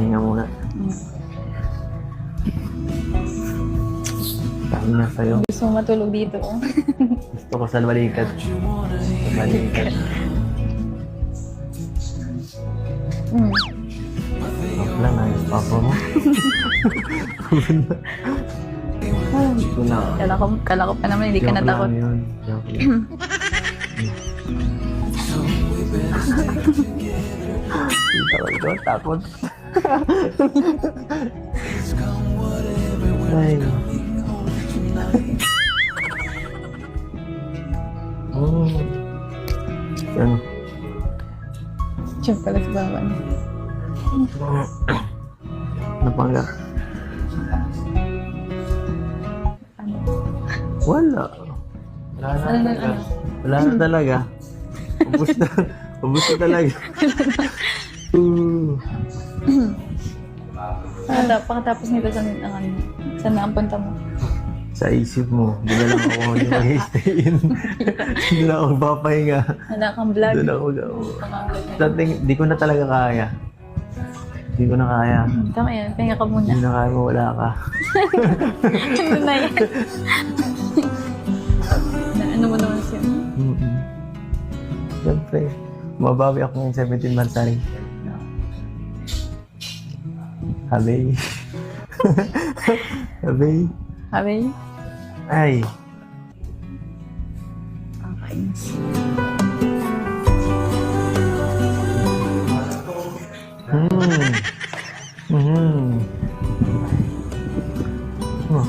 Pahinga muna. Dami na sa'yo. Gusto mo matulog dito. Oh. Gusto ko sa balikat. Sa balikat. Off lang, ayos papa mo. Ito na. Kala ko pa naman hindi ka natakot. Joke lang yun. Joke lang. Hindi ako takot. Ay. Oh. Ano? Joke pala sa bawan. Napangga. Ano? Wala. Wala na Ano? talaga. Wala na talaga. Ubus na. Ubus na talaga. Pagkatapos nito saan na ang punta mo? Sa isip mo, hindi na lang ako hindi mag-stay in. Hindi na ako papahinga. Wala kang vlog. Doon ako. Dating, di ko na talaga kaya. Hindi ko na kaya. Tama yan, pahinga ka muna. Hindi na kaya mo, wala ka. Ano na yan? Ano mo naman siya? Siyempre, mabawi ako ng 17 months na rin. Habay. Habay. Habay? Ay. Okay. Oh.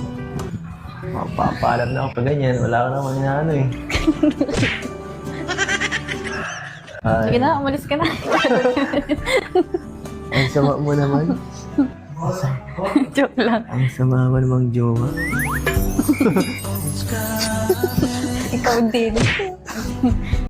Mapapaalam na ako pa ganyan. Wala ka naman inaano eh. Sige na, umalis ka na. Ang sama mo naman. Joke lang. Ang sama mo namang jowa. Ikaw din.